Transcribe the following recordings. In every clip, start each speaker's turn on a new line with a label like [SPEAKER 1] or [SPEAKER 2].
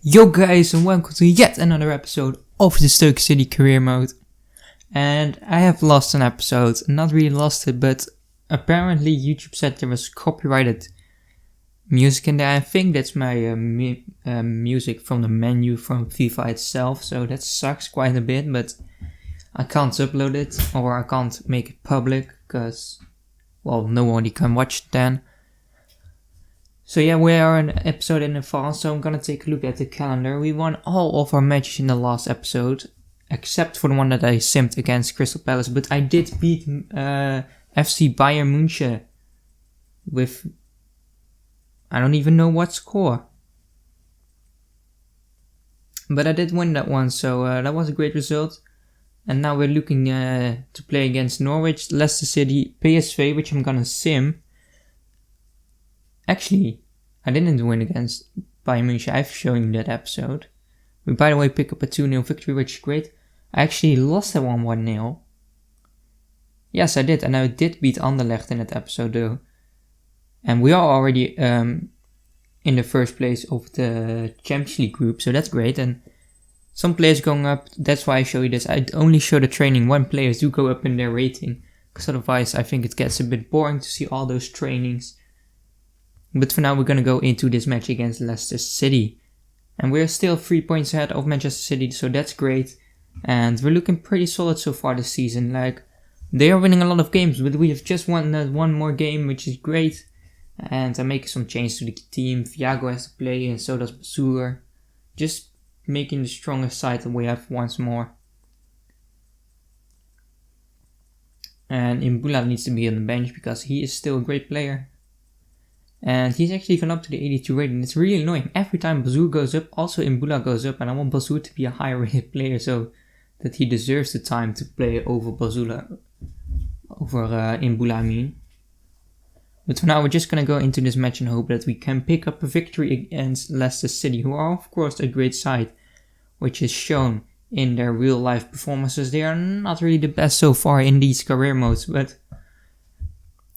[SPEAKER 1] Yo guys, and welcome to yet another episode of the Stoke City career mode. And I have lost an episode, not really lost it, but apparently YouTube said there was copyrighted music in there. I think that's my music from the menu from FIFA itself, so that sucks quite a bit, but I can't upload it or I can't make it public because, well, nobody can watch it then. So yeah, we are an episode in advance, so I'm gonna take a look at the calendar. We won all of our matches in the last episode, except for the one that I simmed against Crystal Palace, but I did beat FC Bayern München with, I don't even know what score. But I did win that one, so that was a great result. And now we're looking to play against Norwich, Leicester City, PSV, which I'm gonna sim. Actually, I didn't win against Bayern München. I've shown you that episode. We, by the way, pick up a 2-0 victory, which is great. I actually lost that one 1-0. Yes, I did. And I did beat Anderlecht in that episode, though. And we are already in the first place of the Champions League group, so that's great. And some players going up. That's why I show you this. I only show the training when players do go up in their rating. Because otherwise, I think it gets a bit boring to see all those trainings. But for now, we're going to go into this match against Leicester City. And we're still 3 points ahead of Manchester City, so that's great. And we're looking pretty solid so far this season. Like, they are winning a lot of games, but we have just won one more game, which is great. And I'm making some changes to the team. Thiago has to play, and so does Basur. Just making the strongest side that we have once more. And Imbula needs to be on the bench, because he is still a great player. And he's actually gone up to the 82 rating. It's really annoying. Every time Basur goes up, also Imbula goes up. And I want Basur to be a higher rated player so that he deserves the time to play over Imbula, I mean. But for now, we're just going to go into this match and hope that we can pick up a victory against Leicester City, who are, of course, a great side, which is shown in their real life performances. They are not really the best so far in these career modes, but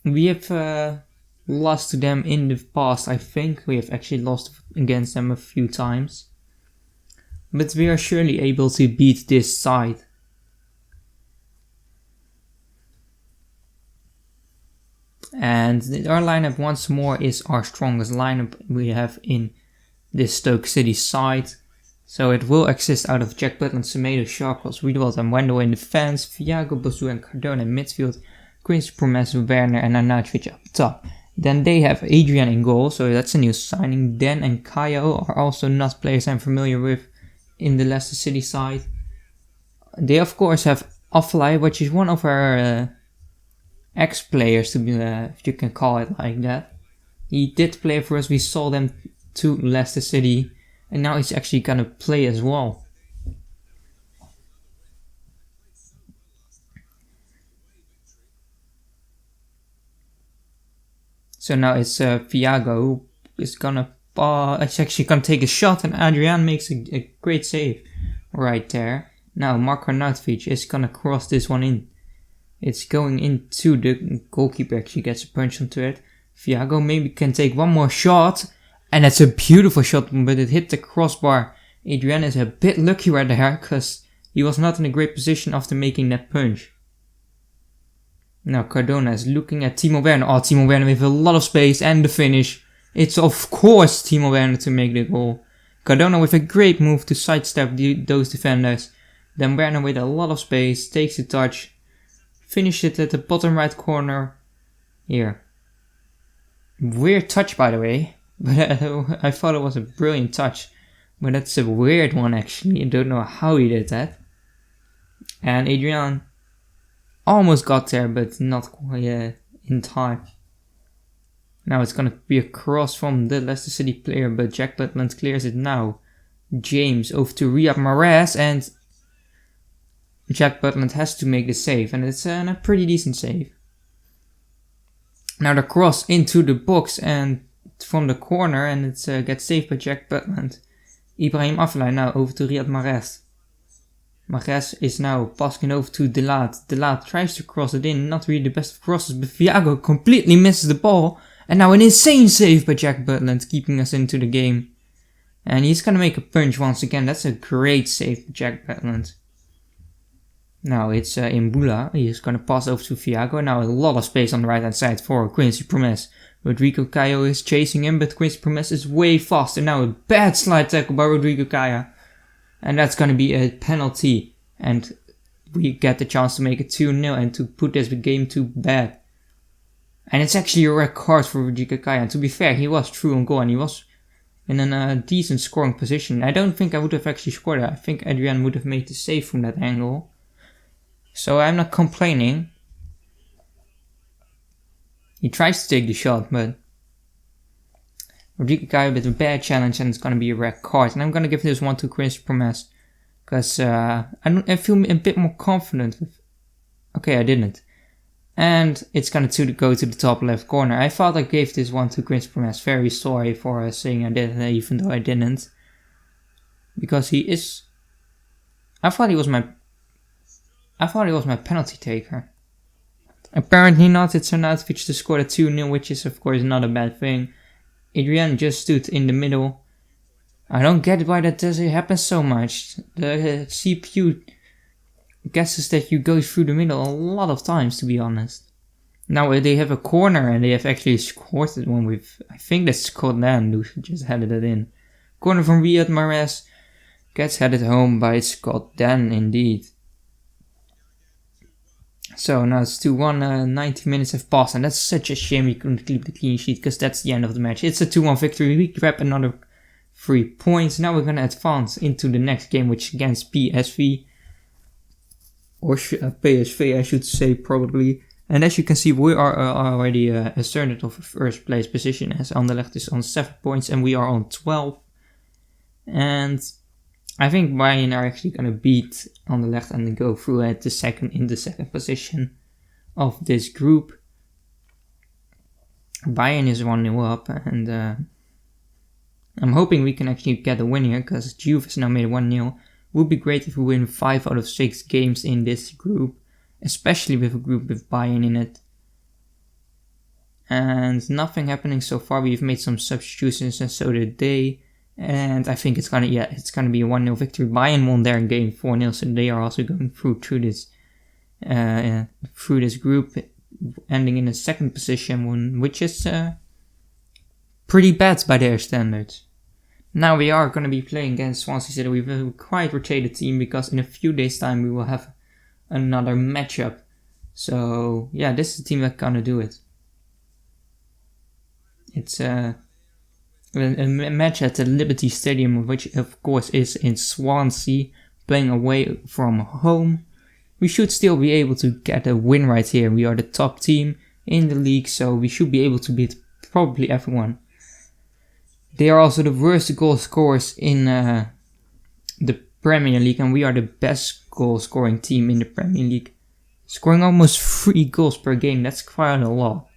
[SPEAKER 1] we have lost to them in the past. I think we have actually lost against them a few times. But we are surely able to beat this side. And our lineup once more is our strongest lineup we have in this Stoke City side. So it will exist out of Jack Butland, Semedo, Sharples, Riedewald and Wendell in defense, Thiago, Basur and Cardona in midfield, Quincy Promes, Werner and Arnautovic up top. Then they have Adrian in goal, so that's a new signing. Dan and Kayo are also not players I'm familiar with in the Leicester City side. They of course have Aflai, which is one of our ex-players, to be, if you can call it like that. He did play for us, we sold him to Leicester City, and now he's actually gonna play as well. So now it's Thiago who is it's actually gonna take a shot, and Adrian makes a great save right there. Now Marko Arnautovic is gonna cross this one in. It's going into the goalkeeper, actually gets a punch onto it. Thiago maybe can take one more shot, and that's a beautiful shot, but it hit the crossbar. Adrian is a bit lucky right there, because he was not in a great position after making that punch. Now Cardona is looking at Timo Werner. Oh, Timo Werner with a lot of space and the finish. It's of course Timo Werner to make the goal. Cardona with a great move to sidestep those defenders. Then Werner with a lot of space, takes the touch. Finishes it at the bottom right corner. Here. Weird touch, by the way. But I thought it was a brilliant touch. But that's a weird one actually. I don't know how he did that. And Adrian almost got there, but not quite in time. Now it's gonna be a cross from the Leicester City player, but Jack Butland clears it now. James over to Riyad Mahrez, and Jack Butland has to make the save, and it's a pretty decent save. Now the cross into the box and from the corner, and it gets saved by Jack Butland. Ibrahim Afellay now over to Riyad Mahrez. Mahrez is now passing over to De Laat. De Laat tries to cross it in, not really the best of crosses, but Thiago completely misses the ball. And now an insane save by Jack Butland, keeping us into the game. And he's gonna make a punch once again. That's a great save, Jack Batland. Now it's Imbula. He's gonna pass over to Thiago. Now a lot of space on the right hand side for Quincy Promes. Rodrigo Caio is chasing him, but Quincy Promes is way faster. Now a bad slide tackle by Rodrigo Caio. And that's gonna be a penalty. And we get the chance to make it 2-0 and to put this game to bed. And it's actually a red card for Rodrigo Caio. And to be fair, he was through on goal and he was in a decent scoring position. I don't think I would have actually scored that. I think Adrian would have made the save from that angle. So I'm not complaining. He tries to take the shot, but Rodrigo Caio with a bad challenge and it's going to be a red card. And I'm going to give this one to Quincy Promes. Because I feel a bit more confident. Okay, I didn't. And it's going to go to the top left corner. I thought I gave this one to Quincy Promes. Very sorry for saying I did, even though I didn't. Because he is... I thought he was my penalty taker. Apparently not. It's Arnautovic to score the 2-0, which is of course not a bad thing. Adrian just stood in the middle. I don't get why that does happen so much. The CPU guesses that you go through the middle a lot of times, to be honest. Now they have a corner and they have actually scored it one with, I think that's Scotland who just headed it in. Corner from Riyad Mahrez gets headed home by Scotland indeed. So now it's 2-1, 90 minutes have passed and that's such a shame we couldn't keep the clean sheet because that's the end of the match. It's a 2-1 victory, we grab another 3 points. Now we're going to advance into the next game, which is against PSV. Or PSV, I should say, probably. And as you can see, we are already asserted of a first place position, as Anderlecht is on 7 points and we are on 12. And I think Bayern are actually going to beat Anderlecht and go through in the second position of this group. Bayern is 1-0 up and I'm hoping we can actually get a win here because Juve has now made 1-0. Would be great if we win 5 out of 6 games in this group, especially with a group with Bayern in it. And nothing happening so far. We've made some substitutions and so did they. And I think it's gonna be a 1-0 victory. Bayern won their game 4-0, so they are also going through this group, ending in the second position, which is pretty bad by their standards. Now we are going to be playing against Swansea City. We've a quite rotated team because in a few days time we will have another matchup. So yeah, this is the team that's going to do it. It's a match at the Liberty Stadium, which of course is in Swansea, playing away from home. We should still be able to get a win right here. We are the top team in the league, so we should be able to beat probably everyone. They are also the worst goal scorers in the Premier League, and we are the best goal scoring team in the Premier League. Scoring almost 3 goals per game, that's quite a lot.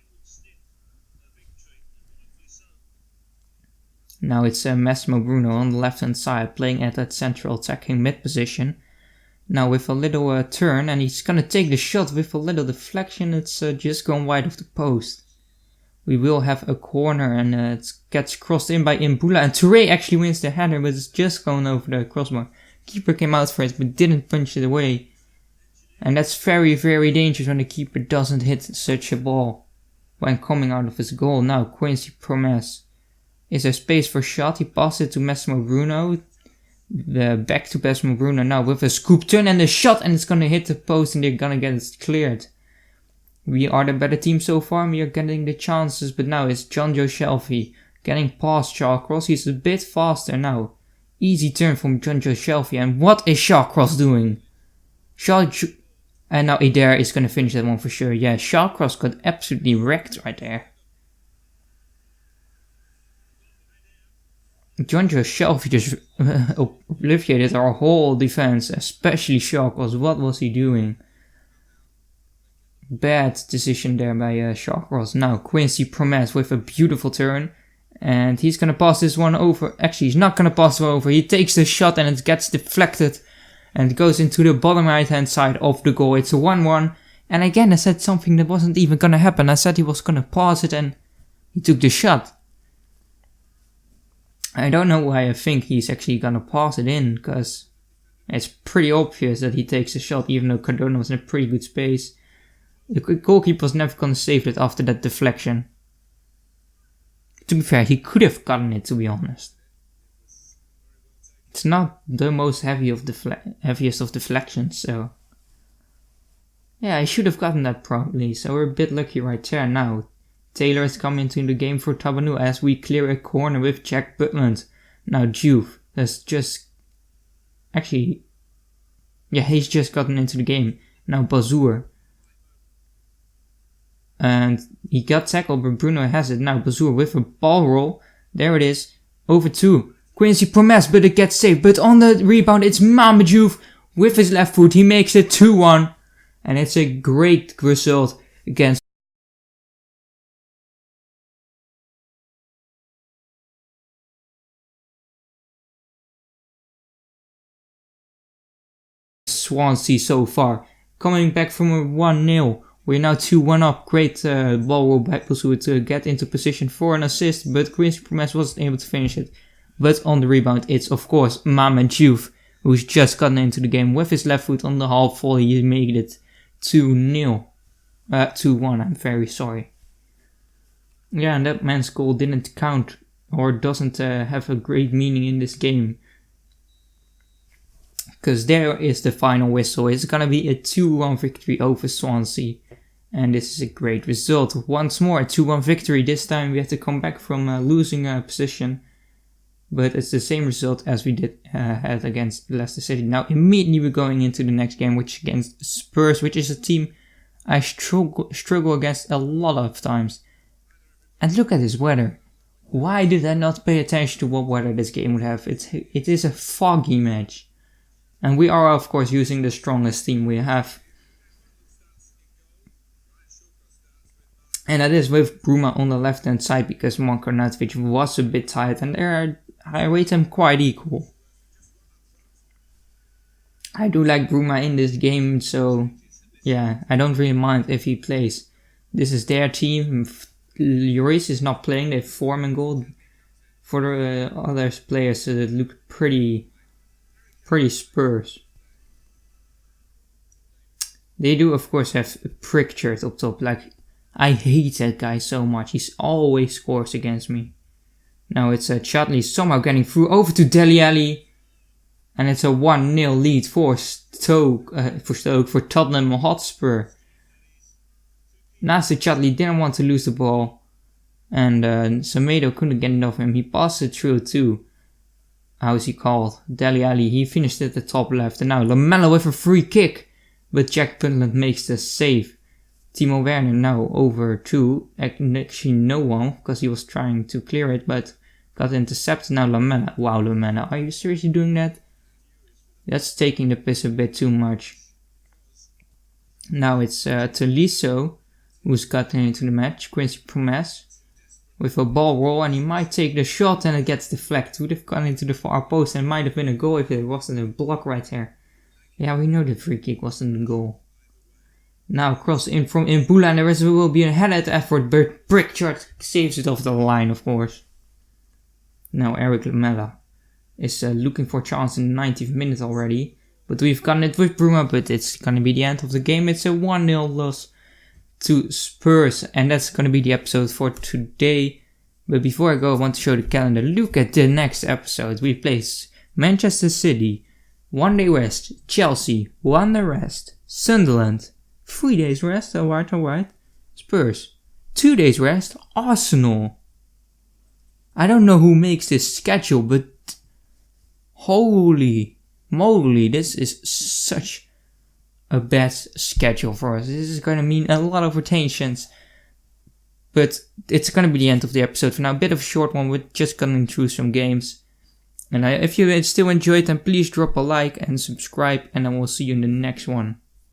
[SPEAKER 1] Now it's Massimo Bruno on the left hand side, playing at that central attacking mid position. Now with a little turn, and he's gonna take the shot with a little deflection, it's just gone wide of the post. We will have a corner and it gets crossed in by Imbula, and Touré actually wins the header, but it's just going over the crossbar. Keeper came out for it but didn't punch it away. And that's very, very dangerous when the keeper doesn't hit such a ball when coming out of his goal. Now Quincy Promes. Is there space for shot? He passed it to Massimo Bruno. Back to Massimo Bruno now with a scoop turn and a shot, and it's gonna hit the post and they're gonna get it cleared. We are the better team so far and we are getting the chances, but now it's John Joe Shelby getting past Shawcross. He's a bit faster now. Easy turn from John Joe Shelby, and what is Shawcross doing? And now Adair is gonna finish that one for sure. Yeah, Shawcross got absolutely wrecked right there. John Joe Shelby just obliterated our whole defense, especially Shawcross. What was he doing? Bad decision there by Shawcross. Now Quincy Promes with a beautiful turn. And he's going to pass this one over. Actually, he's not going to pass it over. He takes the shot and it gets deflected. And it goes into the bottom right hand side of the goal. It's a 1-1. And again, I said something that wasn't even going to happen. I said he was going to pass it and he took the shot. I don't know why I think he's actually gonna pass it in, because it's pretty obvious that he takes a shot, even though Cardona was in a pretty good space. The goalkeeper was never gonna save it after that deflection. To be fair, he could have gotten it, to be honest. It's not the most heaviest of deflections, so... Yeah, I should have gotten that probably, so we're a bit lucky right there now. Taylor has come into the game for Tabanu as we clear a corner with Jack Butland. Now Juve has just... Actually... Yeah, he's just gotten into the game. Now Bazour. And he got tackled, but Bruno has it. Now Bazour with a ball roll. There it is. Over to Quincy Promes, but it gets saved. But on the rebound, it's Mama Juve with his left foot. He makes it 2-1. And it's a great result against Swansea so far. Coming back from a 1-0. We're now 2-1 up. Great ball roll by Bazour to get into position for an assist. But Quincy Promes wasn't able to finish it. But on the rebound, it's of course Mama Juve, who's just gotten into the game with his left foot on the half volley. He made it 2-0. 2-1, I'm very sorry. Yeah, and that man's goal didn't count, or doesn't have a great meaning in this game. Because there is the final whistle. It's gonna be a 2-1 victory over Swansea. And this is a great result. Once more, a 2-1 victory. This time we have to come back from losing a position. But it's the same result as we did had against Leicester City. Now immediately we're going into the next game, which is against Spurs, which is a team I struggle against a lot of times. And look at this weather. Why did I not pay attention to what weather this game would have? It is a foggy match. And we are of course using the strongest team we have. And that is with Bruma on the left hand side, because Marko Arnautovic was a bit tired, and I rate them quite equal. I do like Bruma in this game, so yeah, I don't really mind if he plays. This is their team. Lloris is not playing. They have Form in goal. For the other players, it looked pretty Spurs. They do of course have Pritchard up top. Like, I hate that guy so much. He always scores against me. Now it's Chudley somehow getting through over to Dele Alli. And it's a 1-0 lead for Stoke, for Tottenham Hotspur. Nasty Chudley didn't want to lose the ball. And Semedo couldn't get it off him. He passed it through to, how's he called? Dele Alli. He finished at the top left. And now Lamela with a free kick. But Jack Butland makes the save. Timo Werner now over to actually no one, because he was trying to clear it, but got intercepted. Now Lamela. Wow, Lamela, are you seriously doing that? That's taking the piss a bit too much. Now it's Tolisso, who's gotten into the match. Quincy Promes with a ball roll, and he might take the shot, and it gets deflected. Would have gone into the far post and might have been a goal if it wasn't a block right there. Yeah, we know the free kick wasn't a goal. Now cross in from Imbula, and there will be a headed effort, but Pritchard saves it off the line, of course. Now Eric Lamela is looking for a chance in the 90th minute already. But we've gotten it with Bruma, but it's going to be the end of the game. It's a 1-0 loss to Spurs, and that's going to be the episode for today. But before I go, I want to show the calendar. Look at the next episode. We play Manchester City, 1 day rest, Chelsea, 1 day rest, Sunderland, 3 days rest, alright. Spurs, 2 days rest, Arsenal. I don't know who makes this schedule, but holy moly, this is such a bad schedule for us. This is going to mean a lot of rotations. But it's going to be the end of the episode for now. A bit of a short one, we're just going through some games. And if you still enjoyed, then please drop a like and subscribe, and I will see you in the next one.